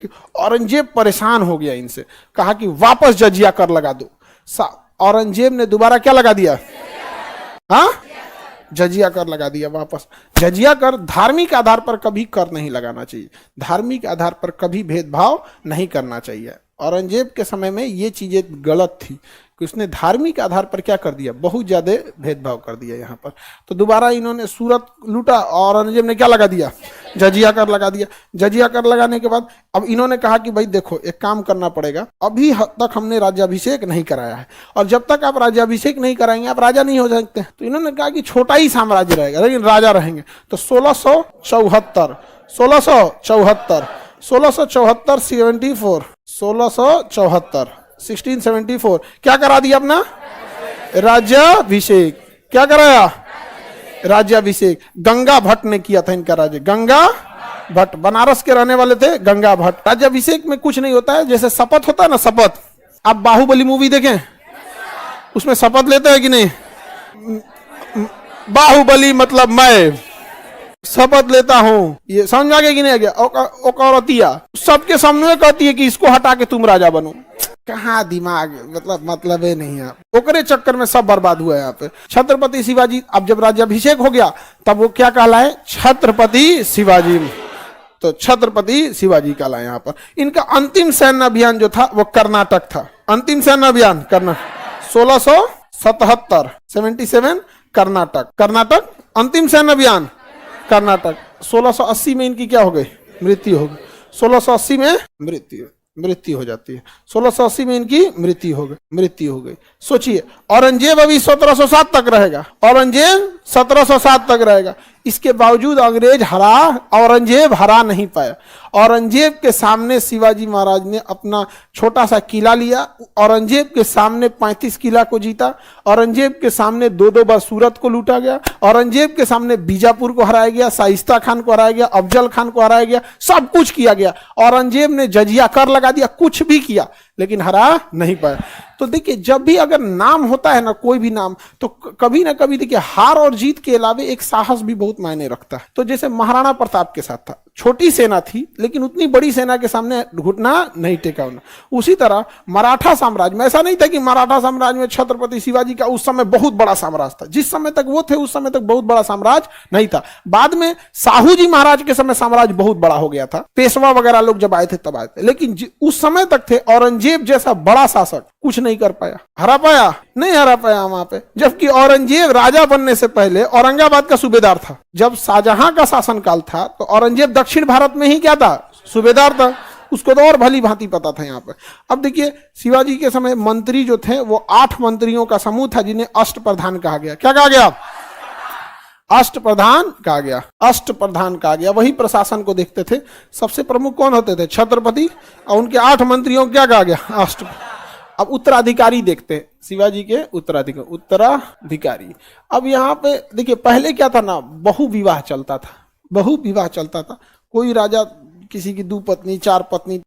औरंगजेब परेशान हो गया इनसे, कहा कि वापस जजिया कर लगा दो। औरंगजेब ने दोबारा क्या लगा दिया? हाँ, जजिया कर लगा दिया वापस। जजिया कर धार्मिक आधार पर कभी कर नहीं लगाना चाहिए, धार्मिक आधार पर कभी भेदभाव नहीं करना चाहिए। औरंगजेब के समय में ये चीजें गलत थी कि उसने धार्मिक आधार पर क्या कर दिया, बहुत ज्यादा भेदभाव कर दिया यहाँ पर। तो दोबारा इन्होंने सूरत लूटा और औरंगजेब ने क्या लगा दिया? जजिया कर लगा दिया। जजिया कर लगाने के बाद अब इन्होंने कहा कि भाई देखो एक काम करना पड़ेगा, अभी तक हमने राज्याभिषेक नहीं कराया है और जब तक आप राज्याभिषेक नहीं कराएंगे आप राजा नहीं हो सकते। तो इन्होंने कहा कि छोटा ही साम्राज्य रहेगा लेकिन राजा रहेंगे। तो 1674 1674 क्या करा दिया अपना? राज्याभिषेक। क्या कराया? राज्याभिषेक। गंगा भट्ट ने किया था इनका राज्य, गंगा भट्ट, बनारस के रहने वाले थे गंगा भट्ट। राज्याभिषेक में कुछ नहीं होता है, जैसे शपथ होता है ना, शपथ। आप बाहुबली मूवी देखें, उसमें शपथ लेते हैं कि नहीं? बाहुबली मतलब मैं शपथ लेता हूं, ये समझ आ गया कि नहीं आ गया? औरतिया सबके सामने कहती है कि इसको हटा के तुम राजा बनो। कहाँ दिमाग, मतलब है नहीं है। ओकरे चक्कर में सब बर्बाद हुआ है यहाँ पे। छत्रपति शिवाजी, अब जब राज्याभिषेक हो गया तब वो क्या कहलाए? छत्रपति शिवाजी। तो छत्रपति शिवाजी कहलाए यहाँ पर। इनका अंतिम सैन्य अभियान जो था वो कर्नाटक था। अंतिम सैन्य अभियान कर्नाटक 1677 कर्नाटक अंतिम सैन्य अभियान कर्नाटक। 1680 में इनकी क्या हो गई? मृत्यु हो गई। 1680 में मृत्यु हो जाती है। 1680 में इनकी मृत्यु हो गई। सोचिए, औरंगजेब अभी 1707 तक रहेगा, औरंगजेब 1707 तक रहेगा। इसके बावजूद अंग्रेज औरंगजेब हरा नहीं पाया। औरंगजेब के सामने शिवाजी महाराज ने अपना छोटा सा किला लिया, औरंगजेब के सामने 35 किला को जीता, औरंगजेब के सामने 2 बार सूरत को लूटा गया, औरंगजेब के सामने बीजापुर को हराया गया, शाइस्ता खान को हराया गया, अफजल खान को हराया गया, सब कुछ किया गया। औरंगजेब ने जजिया कर लगा दिया, कुछ भी किया, लेकिन हरा नहीं पाया। तो देखिए, जब भी अगर नाम होता है ना, कोई भी नाम, तो कभी ना कभी देखिए हार और जीत के अलावे एक साहस भी बहुत मायने रखता है। तो जैसे महाराणा प्रताप के साथ था, छोटी सेना थी लेकिन उतनी बड़ी सेना के सामने घुटना नहीं टेका उन्हें। उसी तरह मराठा साम्राज्य में ऐसा नहीं था कि मराठा साम्राज्य में छत्रपति शिवाजी का उस समय बहुत बड़ा साम्राज्य था। जिस समय तक वो थे उस समय तक बहुत बड़ा साम्राज्य नहीं था। बाद में साहू जी महाराज के समय साम्राज्य बहुत बड़ा हो गया था, पेशवा वगैरह लोग जब आए थे तब आए थे, लेकिन उस समय तक थे औरंगजेब जैसा बड़ा शासक कुछ नहीं कर पाया। हरा पाया? नहीं हरा पाया वहां पे। जबकि औरंगजेब राजा बनने से पहले औरंगाबाद का सूबेदार था। जब शाहजहां का शासनकाल था तो औरंगजेब दक्षिण भारत में ही क्या था? सूबेदार था। उसको तो और भली भांति पता था यहाँ पर। अब देखिए, शिवाजी के समय मंत्री जो थे वो 8 मंत्रियों का समूह था जिन्हें अष्टप्रधान कहा गया। क्या कहा गया? अष्टप्रधान कहा गया। अष्टप्रधान कहा गया। वही प्रशासन को देखते थे। सबसे प्रमुख कौन होते थे? छत्रपति, और उनके 8 मंत्रियों को क्या कहा गया? अष्ट। अब उत्तराधिकारी देखते हैं, शिवाजी के उत्तराधिकारी। अब यहाँ पे देखिए, पहले क्या था ना, बहु विवाह चलता था। कोई राजा किसी की 2 पत्नी 4 पत्नी